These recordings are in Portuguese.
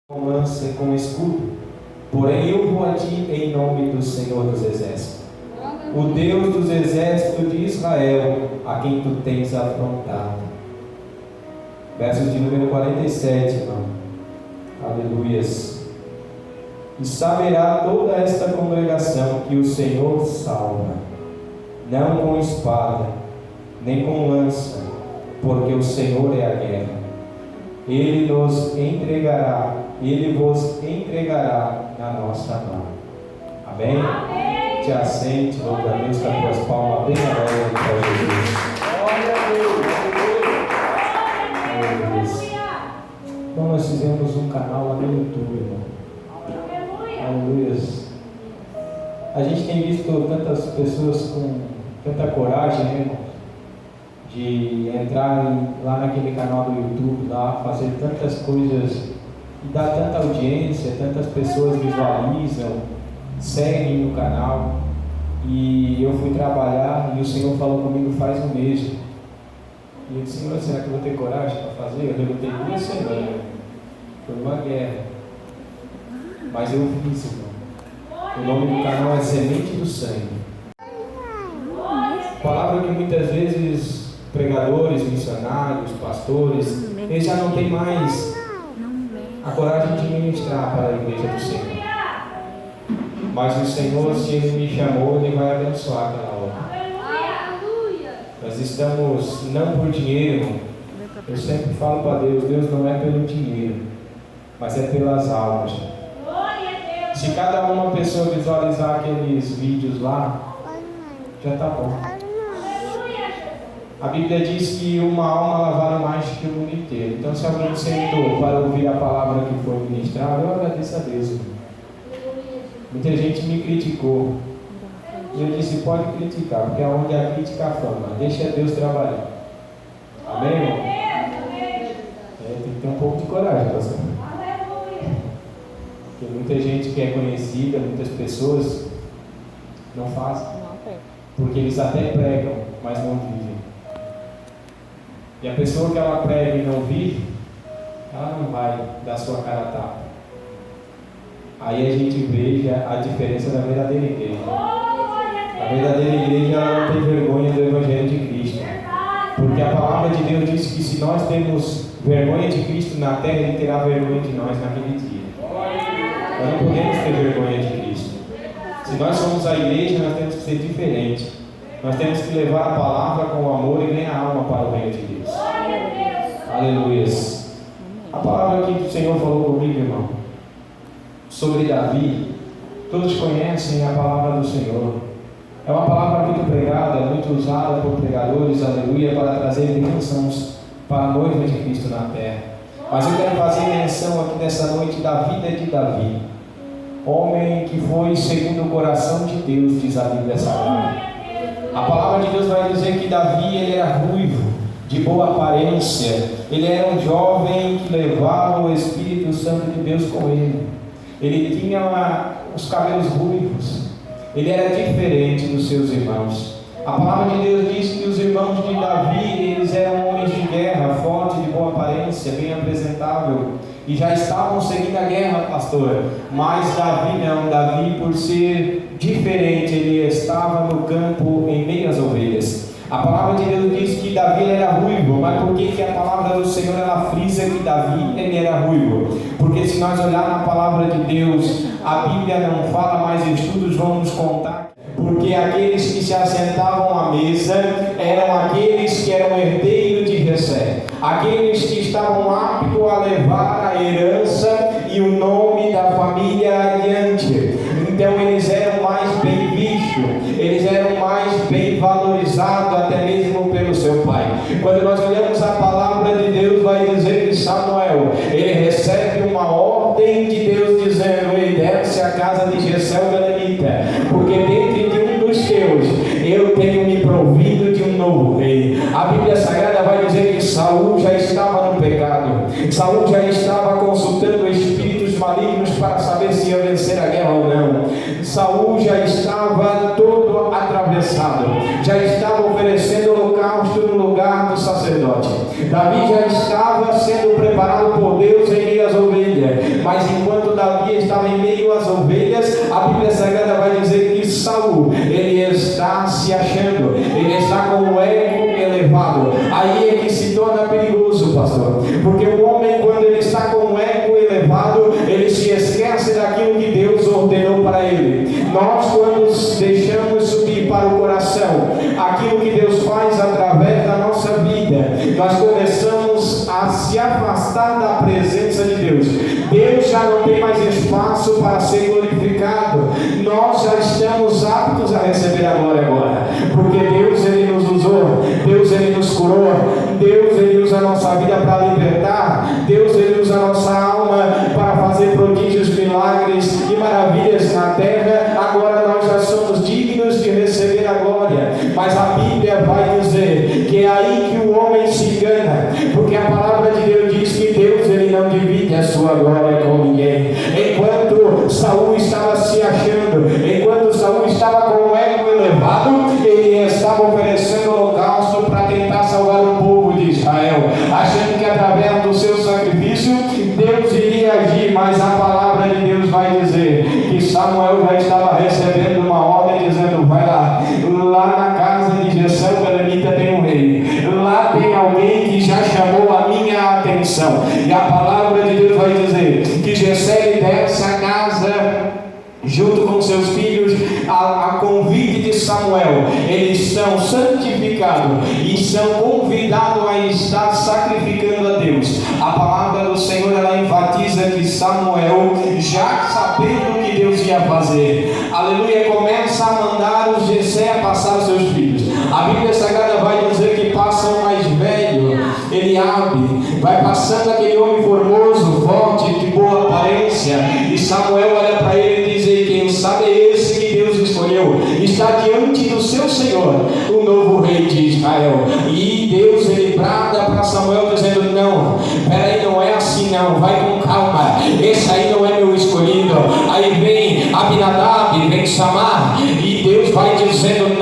com lança e com escudo, porém eu vou a ti em nome do Senhor dos Exércitos, o Deus dos exércitos de Israel, a quem tu tens afrontado. Verso de número 47, irmão. Aleluias. E saberá toda esta congregação que o Senhor salva, não com espada, nem com lança, porque o Senhor é a guerra. Ele nos entregará, Ele vos entregará na nossa mão. Amém? Amém. Te assente, louva a Deus com as tuas palmas bem alegres para Jesus. Glória a Deus. Então nós fizemos um canal lá no YouTube, irmão. Aleluia. A gente tem visto tantas pessoas com tanta coragem, né, irmão? De entrar lá naquele canal do YouTube, lá, fazer tantas coisas e dar tanta audiência, tantas pessoas visualizam, seguem no canal. E eu fui trabalhar e o Senhor falou comigo faz um mês. E eu disse: Senhor, será que eu vou ter coragem para fazer? Eu levantei 2 semanas, foi uma guerra, mas eu fiz, irmão. O nome do canal é Semente do Sangue. Palavra que muitas vezes pregadores, missionários, pastores, eles já não têm mais a coragem de ministrar para a igreja do Senhor. Mas o Senhor, se Ele me chamou, Ele vai abençoar aquela obra. Nós estamos não por dinheiro, irmão. Eu sempre falo para Deus: Deus não é pelo dinheiro, mas é pelas almas. Se cada uma pessoa visualizar aqueles vídeos lá, já está bom. A Bíblia diz que uma alma ela vale mais que o mundo inteiro. Então, se alguém sentou para ouvir a palavra que foi ministrada, eu agradeço a Deus. Muita gente me criticou. E eu disse: pode criticar, porque aonde há crítica há fama. Deixa Deus trabalhar. Amém, irmão? Tem que ter um pouco de coragem, pastor. Porque muita gente que é conhecida, muitas pessoas não fazem. Porque eles até pregam, mas não vivem. E a pessoa que ela prega e não vive, ela não vai dar sua cara a tapa. Aí a gente veja a diferença da verdadeira igreja. A verdadeira igreja ela não tem vergonha do Evangelho de Cristo. Porque a palavra de Deus diz que se nós temos vergonha de Cristo na terra, Ele terá vergonha de nós naquele dia. Nós não podemos ter vergonha de Cristo. Se nós somos a igreja, nós temos que ser diferente. Nós temos que levar a palavra com amor e ganhar a alma para o reino de Deus. Aleluia. A palavra que o Senhor falou comigo, irmão, sobre Davi, todos conhecem a palavra do Senhor. É uma palavra muito pregada, muito usada por pregadores, aleluia, para trazer bênçãos para a noiva de Cristo na terra. Mas eu quero fazer menção aqui nessa noite da vida de Davi, homem que foi segundo o coração de Deus, diz a Bíblia Sagrada. A palavra de Deus vai dizer que Davi ele era ruivo, de boa aparência. Ele era um jovem que levava o Espírito Santo de Deus com ele. Ele tinha os cabelos ruivos. Ele era diferente dos seus irmãos. A palavra de Deus diz que os irmãos de Davi, eles eram homens de guerra, fortes, de boa aparência, bem apresentável. E já estavam seguindo a guerra, pastor. Mas Davi não. Davi, por ser diferente, ele estava no campo em meio às ovelhas. A palavra de Deus diz que Davi era ruivo. Mas por que a palavra do Senhor ela frisa que Davi ele era ruivo? Porque se nós olharmos na palavra de Deus, a Bíblia não fala, mas estudos vão nos contar. Porque aqueles que se assentavam à mesa eram aqueles que eram herdeiros de Jessé, aqueles que estavam aptos a levar a herança e o nome da família adiante. Então eles eram mais bem vistos, eles eram mais bem valorizados até mesmo pelo seu pai. Quando nós olhamos a palavra de Deus, vai dizer que Samuel, ele recebe uma ordem de Deus dizendo: ele desce à casa de Jessé o Galanita, porque dentro de um dos teus eu tenho me provido de um novo rei. A Bíblia Sagrada vai dizer que Saul já estava no pecado. Saul já estava consultando espíritos malignos para saber se ia vencer a guerra ou não. Saul já estava todo atravessado, já estava oferecendo holocausto no lugar do sacerdote. Davi já estava sendo preparado por Deus em meio às ovelhas, mas enquanto Davi estava em meio às ovelhas, a Bíblia Sagrada vai dizer que Saul, ele está se achando, ele está com o ego elevado. Aí é que se torna perigoso, pastor, porque o homem, quando ele está com o ego elevado, ele se esquece daquilo que Deus ordenou para ele. Nós, quando deixamos subir para o coração aquilo que Deus faz através da nossa vida, nós começamos a se afastar da presença de Deus. Deus já não tem mais espaço para ser glorificado. Nós já estamos aptos a receber a glória agora, porque Deus, ele nos usou, Deus, ele nos curou, Deus, ele usa a nossa vida para libertar, Deus, ele usa a nossa alma para fazer prodígios, milagres e maravilhas na terra. Agora nós já somos dignos de receber a glória, mas a Bíblia vai dizer que é aí que o homem se engana, porque a palavra de Deus diz que Deus, ele não divide a sua glória com ninguém. Enquanto Saul estava se achando, enquanto Saul estava com o ego elevado, ele estava oferecendo holocausto para tentar salvar o povo de Israel, achando que através do seu sacrifício Deus iria agir. Mas a palavra de Deus vai dizer que Samuel já estava recebendo uma ordem dizendo: vai lá na casa de Jessé o belemita tem um rei, lá tem alguém que já chamou a minha atenção. E a palavra de Deus vai dizer que Jessé desce a casa junto com seus filhos, a convite de Samuel. Eles são santificados e são convidados a estar sacrificando a Deus. A palavra do Senhor, ela enfatiza que Samuel, já sabendo o que Deus ia fazer, aleluia, começa a mandar o Jessé a passar os seus filhos. A Bíblia Sagrada vai dizer que passa o mais velho, Eliabe, vai passando aquele homem formoso, forte, de boa aparência, e Samuel olha para ele e diz: quem sabe é esse que Deus escolheu, está diante do seu Senhor, o novo rei de Israel. E Deus, ele brada para Samuel dizendo: não, peraí, não é assim não, vai com calma, esse aí não é meu escolhido. Aí vem Abinadab, vem Samar, e Deus vai dizendo: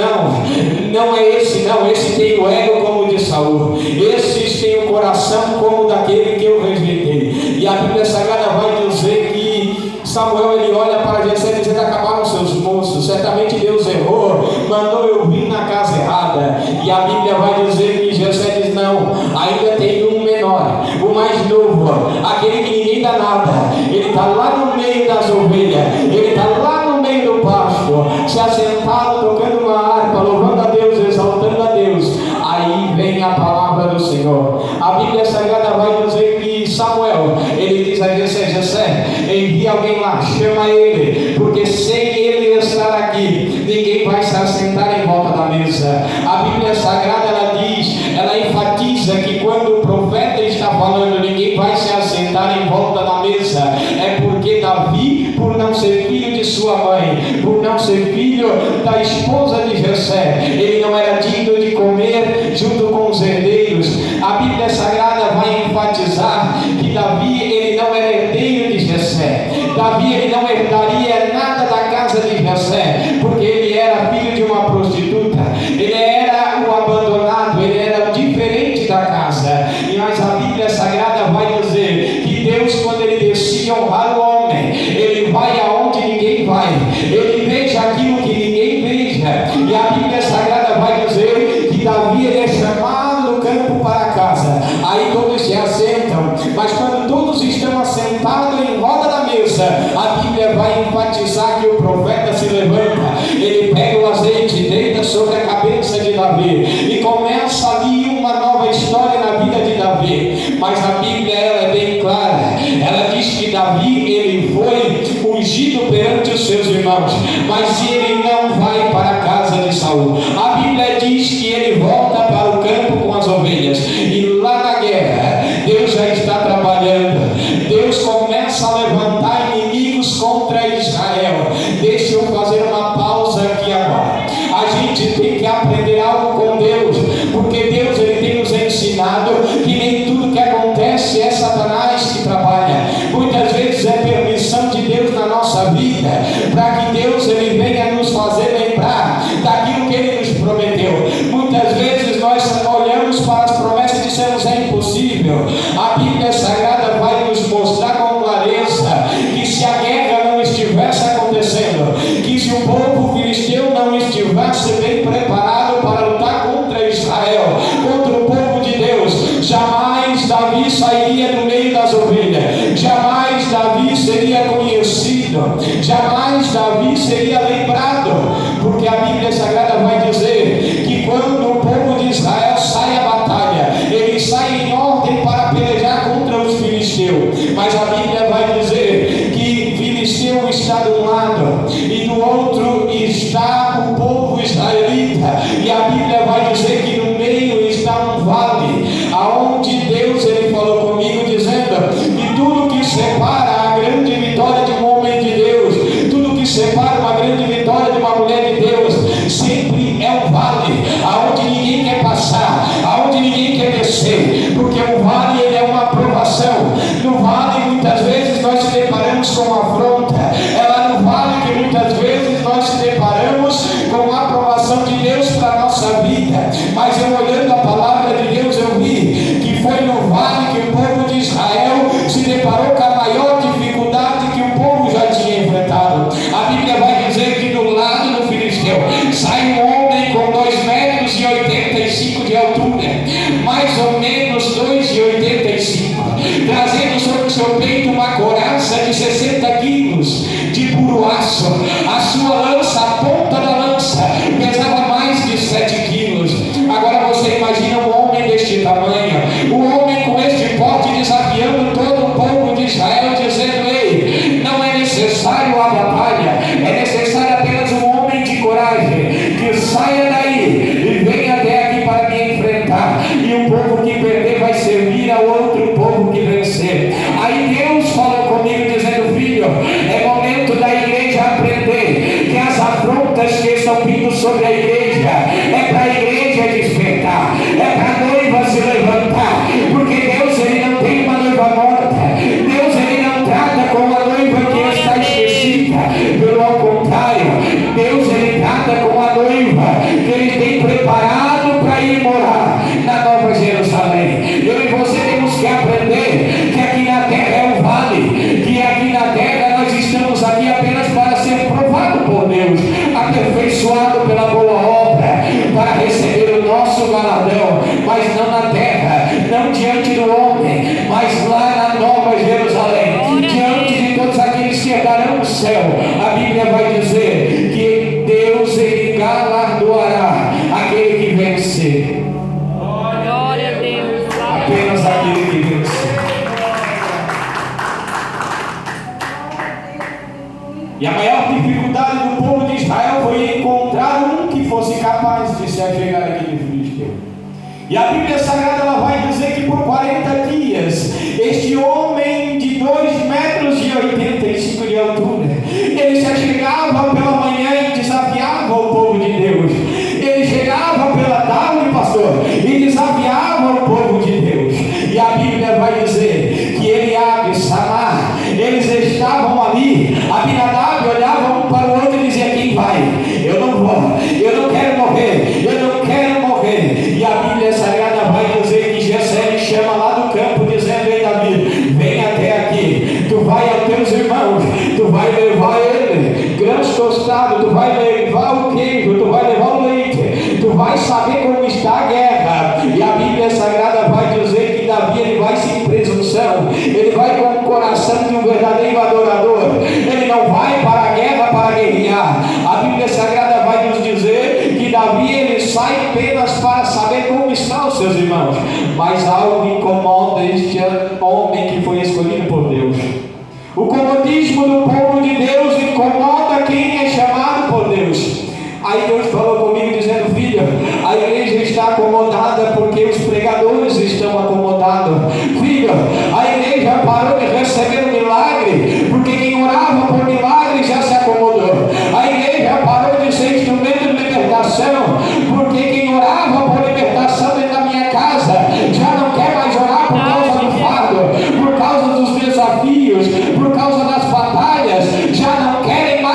não é esse não, esse tem o ego como o de Saul, esses tem o coração como o daquele que eu rejeitei. E a Bíblia Sagrada vai dizer que Samuel, ele olha para Jessé e diz: acabaram seus moços, certamente Deus errou, mandou eu vir na casa errada. E a Bíblia vai dizer que Jessé diz: não, ainda tem um menor, o mais novo, aquele que ninguém dá nada, ele está lá no meio das ovelhas, ele está lá no meio do pasto, se assentado, tocando uma harpa, louvando a Deus, exaltando a Deus. Aí vem a palavra do Senhor. A Bíblia Sagrada vai dizer que Samuel, ele diz a Jessé: Jessé, envia alguém lá, chama ele, porque sem ele estar aqui, ninguém vai se assentar em volta da mesa. A Bíblia Sagrada, ela diz, ela enfatiza que quando o profeta está falando, ninguém vai se assentar em volta da mesa, é porque Davi, por não ser filho de sua mãe, por não ser filho da esposa de Jessé, ele não era digno de comer junto com os herdeiros. A Bíblia Sagrada vai enfatizar que Davi, ele não era herdeiro de Jessé. Davi, ele não herdaria nada da casa de Jessé, porque ele era filho de uma prostituta, ele era o abandonado, ele era o diferente da casa. Mas a Bíblia Sagrada vai dizer que Deus, quando ele decide honrar o homem, ele vai aonde ninguém vai, ele veja aquilo que ninguém veja. E a Bíblia Sagrada vai dizer que Davi, ele é chamado do campo para casa. Aí todos se assentam, mas quando todos estão assentados em roda da mesa, a Bíblia vai enfatizar que o profeta se levanta, ele pega o azeite, deita sobre a cabeça de Davi e começa ali uma nova história na vida de Davi. Mas a Bíblia, ela é bem clara, ela diz que Davi, ele foi ungido perante os seus irmãos, mas ele não vai para a casa de Saul. A Bíblia diz que ele volta para o campo com as ovelhas, e lá na guerra Deus já está trabalhando. Deus começa a levantar inimigos contra Israel. Deixa eu fazer uma pausa aqui agora. A gente tem que aprender algo com Deus, porque Deus, ele tem nos ensinado que nem tudo que acontece é Satanás que trabalha. Muitas vezes é permissão de Deus na nossa vida, para que Deus, ele venha nos fazer lembrar daquilo que ele nos prometeu. Muitas vezes nós olhamos para as promessas e dizemos: é impossível. A Bíblia Sagrada vai nos mostrar com clareza Davi sairia do meio das ovelhas, jamais Davi seria conhecido, jamais Davi seria lembrado, porque a Bíblia Sagrada vai dizer que quando o povo de Israel sai à batalha, eles saem em ordem para pelejar contra os filisteus, mas a Bíblia vai dizer que filisteu está de um lado e do outro está o povo israelita, e a Bíblia vai dizer que no meio está um vale, aonde Deus, ele falou comigo dizendo que tudo que separa a grande vitória de um homem de Deus, tudo que separa uma grande vitória de uma mulher de Deus, sempre é um vale, aonde ninguém quer passar, aonde ninguém quer descer, porque o vale, ele é uma provação. No vale muitas vezes nós se deparamos com afronta, é lá no vale que muitas vezes nós se deparamos com a aprovação de Deus para a nossa vida. Mas eu, olhando a palavra de Deus, eu vi que foi no vale que o povo de Israel se deparou com a maior dificuldade que o povo já tinha enfrentado. A Bíblia vai dizer que do lado do filisteu sai um homem com 2,85 metros de altura, mais ou menos 2,85, trazendo sobre o seu peito uma couraça de 60 quilos de puro aço. A sua lança, a ponta da lança, pesava mais de 7 quilos. Agora você imagina um homem deste tamanho, um homem com este porte, desafiando todo o povo de Israel, dizendo: ei, não é necessário a batalha, é necessário apenas um homem de coragem, que saia daí e venha até aqui para me enfrentar, e o povo que perder vai servir ao outro povo que vencer. Aí Deus falou comigo dizendo: filho, é momento da igreja aprender que as afrontas que estão vindo sobre a igreja é para a igreja despertar, é para a noiva se levantar, porque Deus, ele não tem uma noiva morta, Deus, ele não trata com uma noiva que está esquecida, pelo contrário, Deus, ele trata com a noiva que ele tem preparado para ir morar na Nova Jerusalém. Eu e você temos que aprender que aqui na terra é um vale, que aqui na terra nós estamos aqui apenas para ser provado por Deus, aperfeiçoado pela boa obra, para receber o nosso galardão, mas não na terra, não diante do homem, mas lá na Nova Jerusalém, diante de todos aqueles que herdarão o céu. A Bíblia vai dizer que Deus, ele galardoará aquele que vencer. Glória a Deus. Apenas aquele que vencer. E a maior dificuldade do povo de Israel foi encontrar um que fosse capaz de se achegar àquele filisteu. E a Bíblia Sagrada, ela vai dizer que por 40 dias, este homem de 2,85 metros de altura, ele se achegava pela manhã e desafiava o povo de Deus. Ele chegava pela tarde, pastor, e desafiava o povo de Deus. E a Bíblia vai dizer que Eliabe e Samar, eles estavam ali. Abinadab olhava um para o outro e dizia: quem vai? Eu não vou, eu não quero morrer, eu não quero morrer. E a Bíblia Sagrada vai dizer que Jessé chama lá do campo, dizendo: ei Davi, vem até aqui, tu vai aos teus irmãos, tu vai levar ele grãos tostados, tu vai levar o queijo, tu vai levar o leite, tu vai saber como está a guerra. E a Bíblia Sagrada vai dizer que Davi, ele vai sem presunção, ele vai com o coração de um verdadeiro adorador, ele não vai para a guerra para guerrear. A Bíblia Sagrada vai nos dizer que Davi, ele sai apenas para saber como estão os seus irmãos, mas algo incomoda este homem que foi escolhido por Deus. O comodismo do povo de Deus incomoda quem é chamado por Deus. Aí Deus falou comigo dizendo: filho, a igreja está acomodada porque os pregadores estão acomodados. Filho, a igreja parou de receber o milagre porque quem orava por milagre já se acomodou. A igreja parou de ser instrumento de libertação porque quem orava por libertação dentro da minha casa já não quer mais orar por causa do fardo, por causa dos desafios, por causa das batalhas, já não querem mais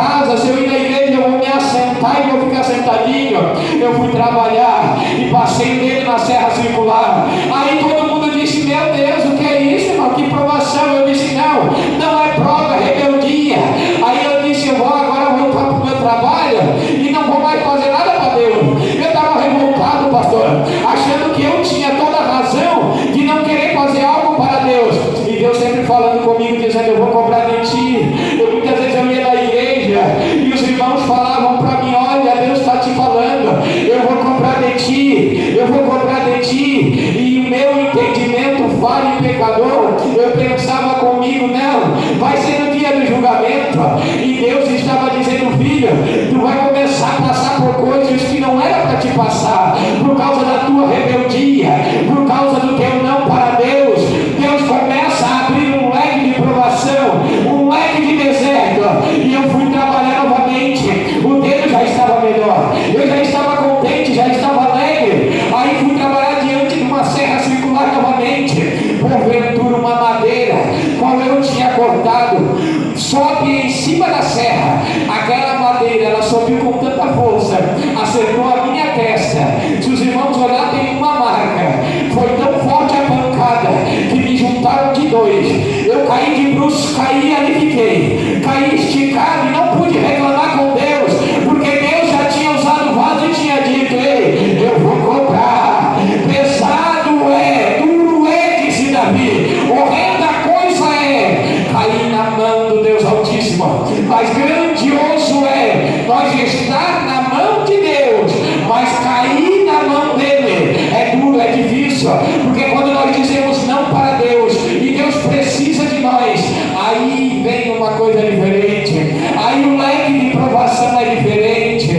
casa, se eu ir na igreja, eu vou me assentar e vou ficar sentadinho. Eu fui trabalhar e passei o dedo na serra circular. Aí todo mundo disse: meu Deus, o que é isso, irmão? Que provação? Eu disse: não é prova, é rebeldia. Aí eu disse: eu vou agora voltar para o meu trabalho e não vou mais fazer nada para Deus. Eu estava revoltado, pastor, achando que eu tinha toda a razão de não querer fazer algo para Deus. E Deus sempre falando comigo, dizendo: eu vou cobrar de ti. Muitas vezes eu ia na igreja e os irmãos falavam para mim: olha, Deus está te falando, eu vou cobrar de ti, eu vou cobrar de ti. E o meu entendimento falho e pecador, eu pensava comigo: não, vai ser no dia do julgamento. E Deus estava dizendo: filho, tu vai começar a passar por coisas que não era para te passar, por causa da tua rebeldia, por causa do teu não para Deus. Deus começa a abrir um leque de provação, um leque de deserto. E eu fui trabalhar novamente. O dedo já estava melhor, eu já estava contente, já estava alegre. Aí fui trabalhar diante de uma serra circular novamente. Porventura uma madeira qual eu tinha cortado sobe em cima da serra. Aquela madeira, ela subiu com tanta força, acertou a minha testa. Se os irmãos olharem, tem uma marca. Foi tão forte a pancada que me juntaram de dois. Eu caí de bruços, caí e ali fiquei. Caí esticado e não pude reclamar com Deus, porque Deus já tinha usado o vaso e tinha dito: ei, eu vou cobrar. Pesado é, duro é, disse Davi. Horrenda coisa é cair na mão do Deus Altíssimo, mas grandioso é nós estar na mão de Deus, mas cair na mão dele é duro, é difícil, porque quando nós dizemos não para Deus e Deus precisa de nós, aí vem uma coisa diferente, aí o leque de provação é diferente,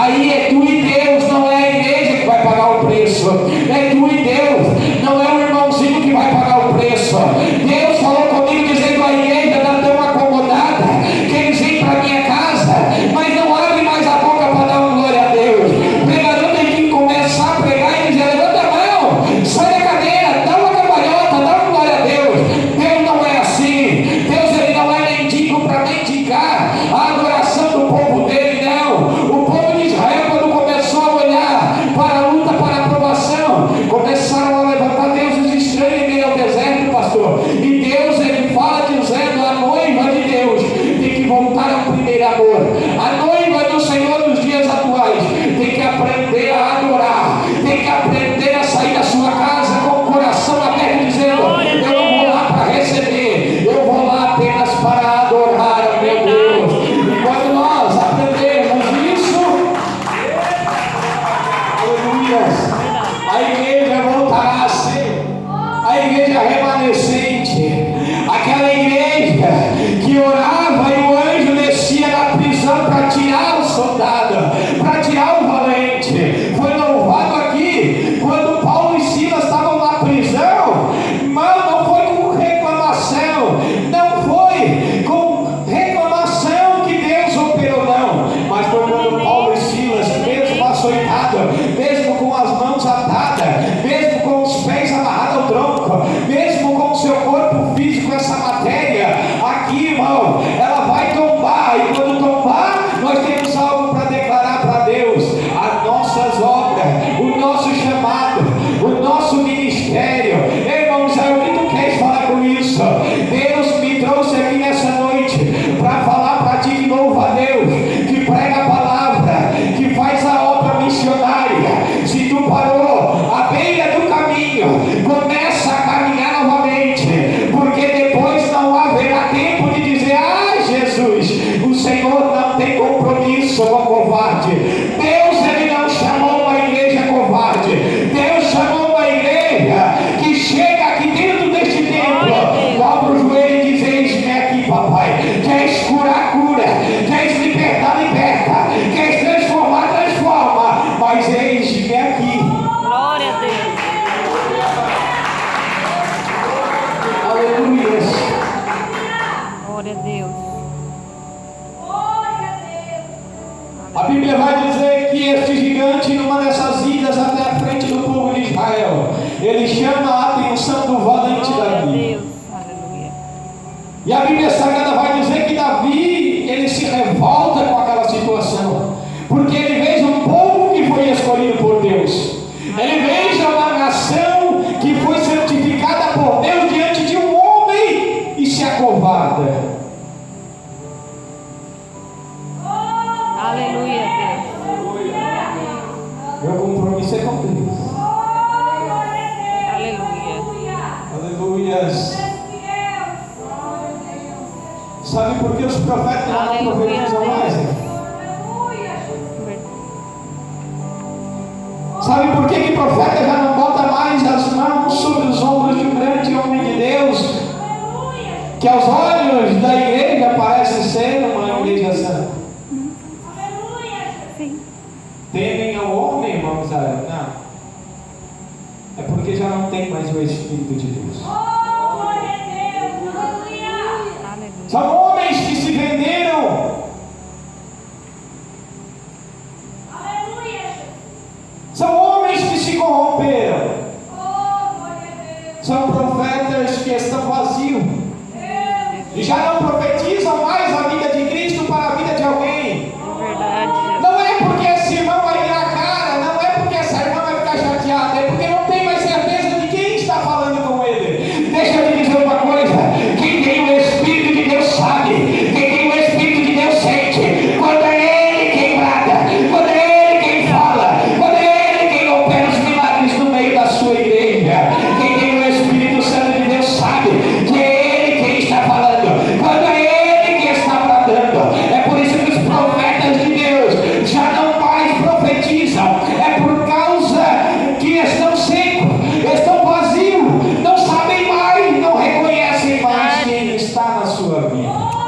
aí é tu e Deus, não é a igreja que vai pagar o preço, é tu e Deus, não é o irmãozinho que vai pagar o preço. Deus falou comigo dizendo: a igreja está tão acomodada que eles vêm para minha casa, mas não abre mais a boca para dar uma glória a Deus. O pregador tem que começar a pregar e dizer: levanta a mão, sai da cadeira, dá uma cambalhota, dá uma glória a Deus. Deus não é assim. Deus, ele não é mendigo para mendigar a adoração do povo dele, não. O povo de Israel, quando começou a olhar para a luta, para a aprovação, começaram a levantar deuses estranhos em meio ao deserto, pastor. E Deus, ele fala dizendo: a noiva de Deus tem que voltar ao primeiro amor. A noiva do Senhor nos dias atuais tem que aprender a adorar, tem que aprender a sair da sua casa com o coração aberto, dizendo: eu não vou lá para receber, eu vou lá apenas para adorar o meu Deus. E quando nós aprendemos isso, aleluia, a igreja voltará a ser a igreja remanescente, aquela igreja que orava e o anjo descia da prisão para tirar o soldado, para tirar o valente. Foi louvado aqui quando Paulo e Silas estavam na prisão, mas não foi com reclamação, não foi com reclamação que Deus operou, não, mas foi quando Paulo e Silas, mesmo açoitado, mesmo com as mãos atadas, mesmo com os pés amarrados ao tronco, mesmo com o seu corpo físico, essa matéria aqui, irmão, ela vai tombar. E quando tombar, nós temos algo para declarar para Deus: as nossas obras, o nosso chamado, o nosso ministério. Irmãos, é o que tu queres falar com isso? Deus me trouxe aqui nessa noite para falar para ti de novo a Deus, que prega a palavra, que faz a obra missionária. Se tu parou à beira do caminho, começa a caminhar novamente, porque depois não haverá tempo de dizer: ah, Jesus, o Senhor não tem compromisso com o covarde. Deus, ele não chamou uma igreja covarde. Deus chamou uma igreja que chega aqui dentro deste templo, dobra o joelho e diz: eis-me aqui, papai. Queres curar, cura. Queres libertar, liberta. Queres transformar, transforma. Mas eis-me aqui. Glória a Deus. Aleluia. Glória a Deus. A Bíblia vai dizer que este gigante, numa dessas idas até a frente do povo de Israel, ele chama a atenção do valente Glória a Davi. Deus. Aleluia. E a Bíblia Sagrada vai dizer que Davi, ele se revolta porque os profetas já não profetizam mais. Sabe por que profeta já não bota mais as mãos sobre os ombros de um grande homem de Deus, que aos olhos da igreja parece ser uma igreja santa? Temem ao homem, irmãos? Não. É porque já não tem mais o Espírito de Deus. São homens que se venderam. São homens que se corromperam. São profetas que estão vazios e já não profetizam mais a vida de Cristo para a vida de alguém. Não é porque esse irmão vai virar a cara, não é porque essa irmã vai ficar chateada, é porque não tem mais certeza de quem está falando com ele. Deixa eu te dizer uma coisa: quem tem o Espírito de Deus sabe, quem tem o Espírito de Deus sente. Quando é Ele quem brada, quando é Ele quem fala, quando é Ele quem opera os milagres no meio da sua igreja. Quem tem o Espírito Santo de Deus sabe que é Ele quem está falando, quando é Ele quem está bradando. É por isso que os profetas de Deus já não mais profetizam. É por causa que estão secos, estão vazios, não sabem mais, não reconhecem mais quem está na sua vida.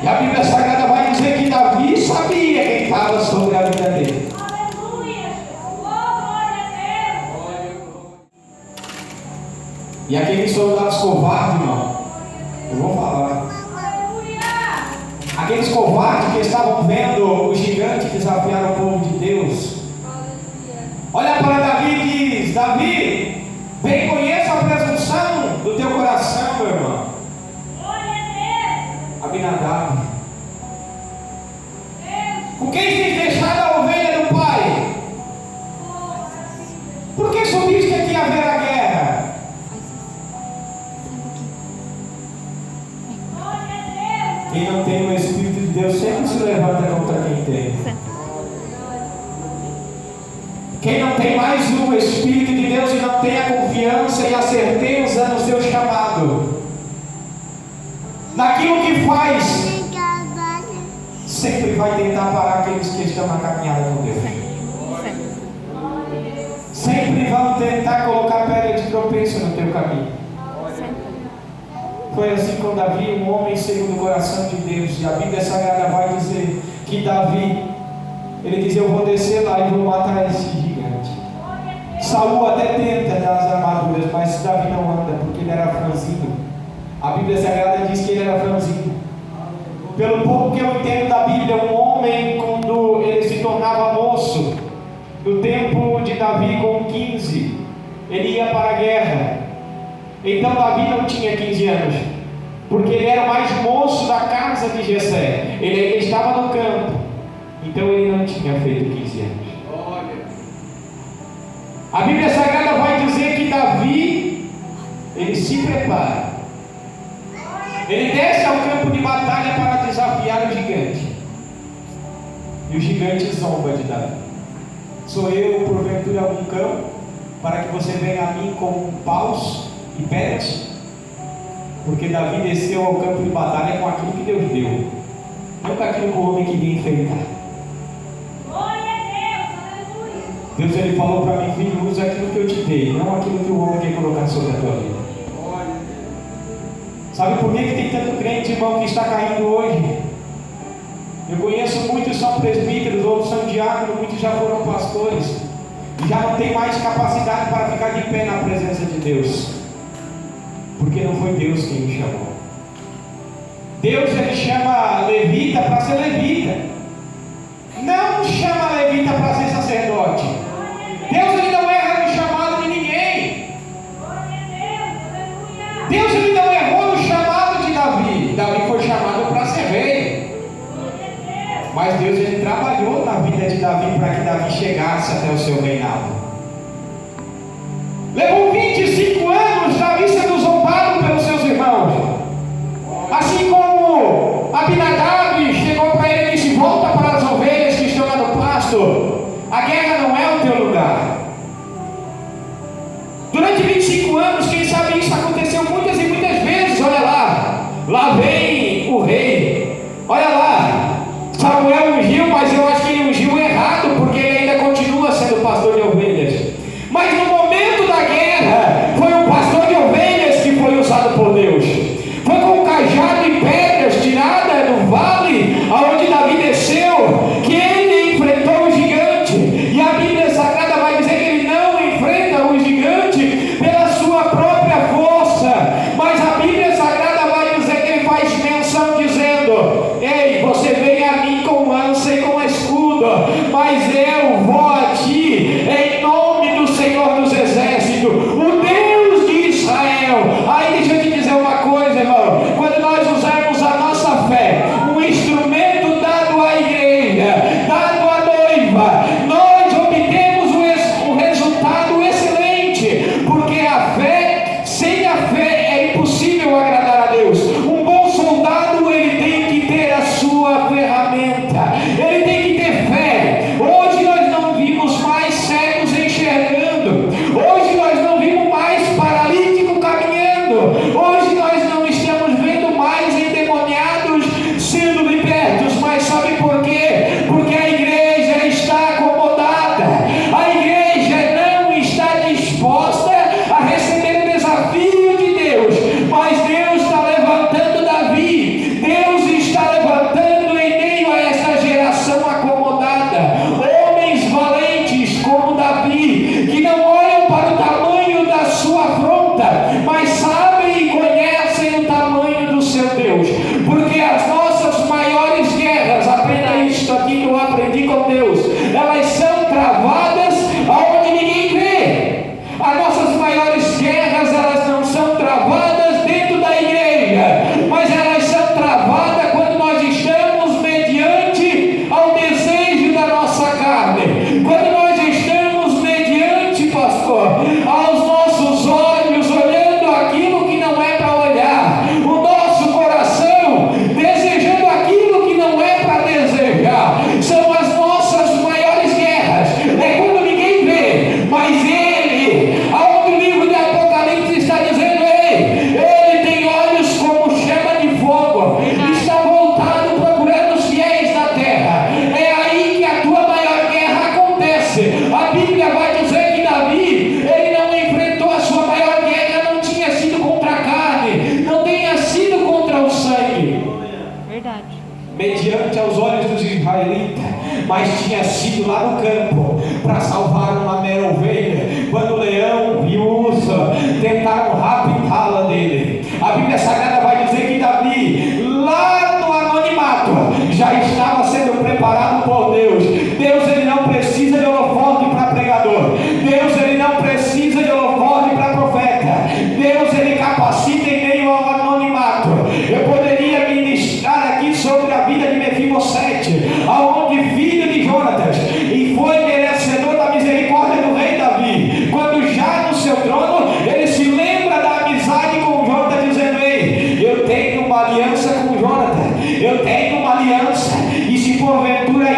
E a Bíblia Sagrada vai dizer que Davi sabia quem estava sobre a vida dele. E aqueles soldados covardes, irmão, eu vou falar. Aqueles covardes que estavam vendo o gigante desafiar o povo de Deus, olha para Davi e diz: Davi, reconheça a presunção do teu coração, meu irmão. Abinadab, com quem tens deixado a ovelha do pai? Por que subiste aqui a ver a guerra? Quem não tem o Espírito de Deus sempre se levanta contra quem tem. Quem não tem mais o Espírito de Deus e não tem a confiança e a certeza no seu chamado, naquilo que faz, sempre vai tentar parar aqueles que estão na caminhada com Deus. Sempre vão tentar colocar pedra de tropeço no teu caminho. Foi assim com Davi, um homem segundo o coração de Deus. E a Bíblia Sagrada vai dizer que Davi, ele diz: eu vou descer lá e vou matar esse gigante. Saul até tenta das armaduras, mas Davi não anda, porque ele era franzino. A Bíblia Sagrada diz que ele era franzino. Pelo pouco que eu entendo da Bíblia, um homem, quando ele se tornava moço, no tempo de Davi com 15, ele ia para a guerra. Então Davi não tinha 15 anos, porque ele era o mais moço da casa de Jessé. Ele ainda estava no campo, então ele não tinha feito 15 anos. A Bíblia Sagrada vai dizer que Davi, ele se prepara, ele desce ao campo de batalha para desafiar o gigante. E o gigante zomba de Davi: sou eu, porventura, algum cão, para que você venha a mim com paus e pedras? Porque Davi desceu ao campo de batalha com aquilo que Deus deu, não com aquilo que o homem queria enfrentar. Deus, ele falou para mim: filho, usa aquilo que eu te dei, não aquilo que o homem quer colocar sobre a tua vida. Sabe por que tem tanto crente, irmão, que está caindo hoje? Eu conheço muitos são presbíteros, outros são diáconos, muitos já foram pastores, e já não tem mais capacidade para ficar de pé na presença de Deus, porque não foi Deus quem o chamou. Deus, ele chama levita para ser levita, não chama levita para ser sacerdote. Deus, ele não erra no chamado de ninguém. Deus, ele não errou no chamado de Davi. Davi foi chamado para ser rei, mas Deus, ele trabalhou na vida de Davi para que Davi chegasse até o seu reinado. Levou 25 anos Davi sendo zombado pelos seus irmãos, assim como Abinadab chegou para ele e disse: volta para as ovelhas que estão lá no pasto, a guerra não é o teu lugar. Durante 25 anos, quem sabe isso aconteceu muitas Lá vem o rei. Olha lá, Samuel ungiu, mas eu acho que ele ungiu errado, porque ele ainda continua sendo pastor de ovelhas. Mas no momento da guerra, foi o pastor de ovelhas que foi usado por Deus. Foi com um cajado e pedras tirada do vale, aonde Davi desceu, que ele enfrentou o gigante. E a Bíblia Sagrada vai dizer que ele não enfrenta o gigante pela sua própria força, mas a Bíblia Sagrada vai dizer que ele faz menção dizendo: ei, você vem a mim com lança e com escudo, mas eu vou a ti em nome do Senhor dos Exércitos, o Deus de Israel. Aí deixa eu te dizer uma coisa, irmão: quando nós usarmos a nossa fé, um instrumento dado à igreja, dado à noiva, nós obtemos um resultado excelente, porque a fé, sem a fé é impossível agradar a Deus. Um bom soldado, ele tem que ter a sua ferramenta, ele tem que ter fé. Hoje nós não vimos mais cegos enxergando, hoje nós não vimos mais paralítico caminhando, hoje nós não estamos vendo mais endemoniados sendo libertos. Mas sabe por quê? Porque a igreja está acomodada, a igreja não está disposta a receber o desafio de Deus. Mas Deus está levantando Davi, Deus está levantando em meio a essa geração acomodada homens valentes como Davi, que não olham para o tamanho da sua afronta, mas sabem e conhecem o tamanho do seu Deus. Porque as nossas maiores guerras, aprenda isso aqui que eu aprendi com Deus, elas são travadas aonde ninguém vê. As nossas maiores guerras, elas não são travadas dentro da igreja, mas elas são travadas quando nós estamos mediante ao desejo da nossa carne, quando nós estamos mediante, pastor, aos nossos olhos olhando aquilo que não é para olhar, o nosso coração desejando aquilo que não é para desejar. São as nossas maiores guerras, é quando ninguém vê, mas ele, aonde o livro de Apocalipse está dizendo: ei, ele tem olhos como chama de fogo, está voltado procurando os fiéis da terra. É aí que a tua maior guerra acontece. A Bíblia vai dizer que Davi, ele não enfrentou a sua maior guerra, não tinha sido contra a carne, não tenha sido contra o sangue, Verdade. mediante aos olhos dos israelitas, mas tinha sido lá no campo para salvar uma mera ovelha, quando o leão e o urso tentaram raptá-la dele. A Bíblia Sagrada vai dizer que Davi, lá no anonimato, já estava sendo preparado por Deus. Deus, ele não precisa de holofote para pregador, Deus, ele não precisa de holofote para profeta, Deus, ele capacita em meio ao anonimato. Eu poderia ministrar aqui sobre a vida de Mefibosete, aonde filho de Jonatas, e foi merecedor da misericórdia do rei Davi, quando já no seu trono ele se lembra da amizade com Jonatas, dizendo: ei, eu tenho uma aliança com Jonatas, eu tenho uma aliança, e se porventura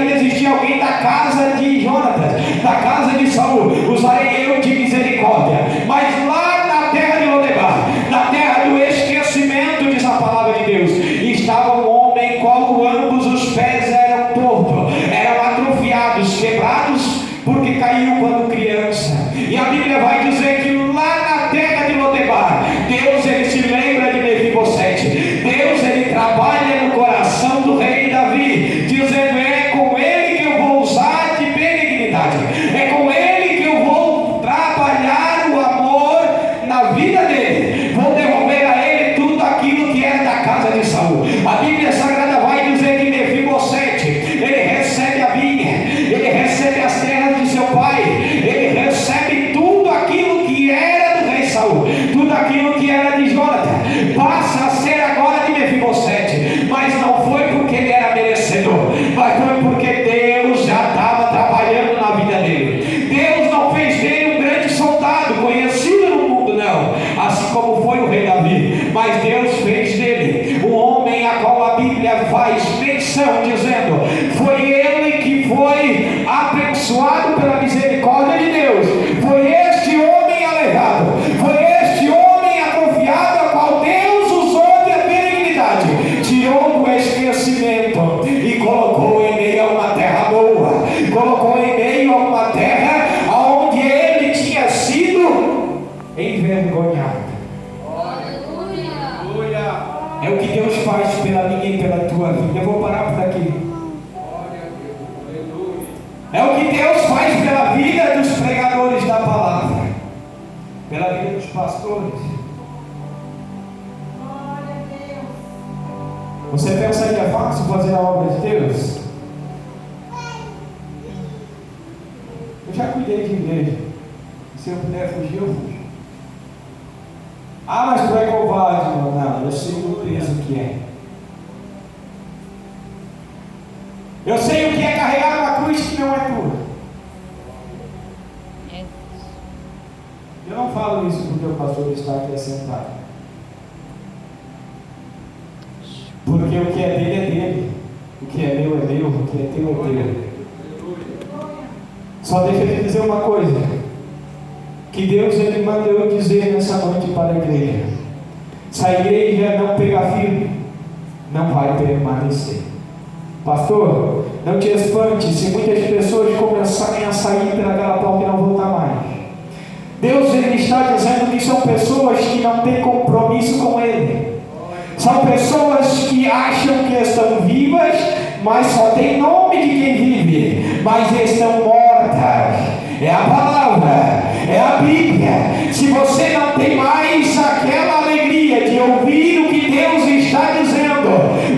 É o que Deus faz pela minha e pela tua vida. Eu vou parar por aqui. É o que Deus faz pela vida dos pregadores da palavra, pela vida dos pastores. Você pensa que é fácil fazer a obra de Deus? Eu já cuidei de igreja. Se eu puder fugir, eu fujo. Ah, mas tu é covarde. Não, eu sei o peso que é. Eu sei o que é carregar uma cruz que não é tua. Eu não falo isso porque o pastor está aqui sentado. Porque o que é dele é dele. O que é meu é meu. O que é teu é teu. Só deixa eu te dizer uma coisa. Que Deus ele manda eu dizer nessa noite para a igreja. Se a igreja não pegar firme, não vai permanecer. Pastor, não te espante se muitas pessoas começarem a sair pelaquela porta e não voltar mais. Deus ele está dizendo que são pessoas que não têm compromisso com Ele. São pessoas que acham que estão vivas, mas só tem nome de quem vive, mas estão mortas. É a palavra, é a Bíblia. Se você não tem mais aquela alegria de ouvir o que Deus está dizendo,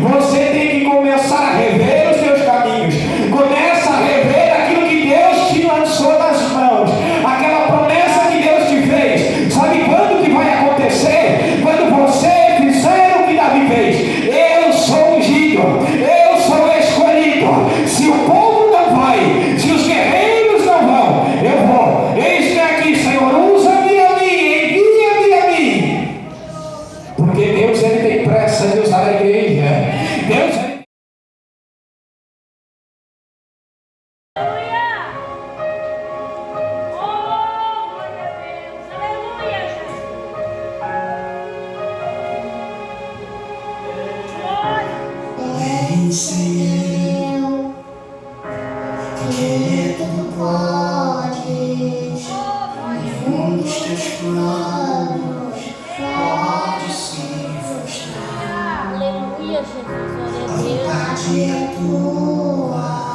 você tem que começar a rever os seus caminhos. Começa a rever aquilo que Deus te lançou nas mãos, aquela promessa que Deus te fez. Sabe quando que vai acontecer? Quando você fizer o que Davi fez. Eu sou ungido, eu sou escolhido. Se o povo não vai, se os guerreiros não vão, eu vou. Eis-me aqui, Senhor, usa-me a mim, envia-me a mim. Porque Deus ele tem pressa de usar a igreja. Deus ele... Venceu, porque tu podes, um dos teus planos pode se frustrar. Aleluia, Jesus, A vontade é tua.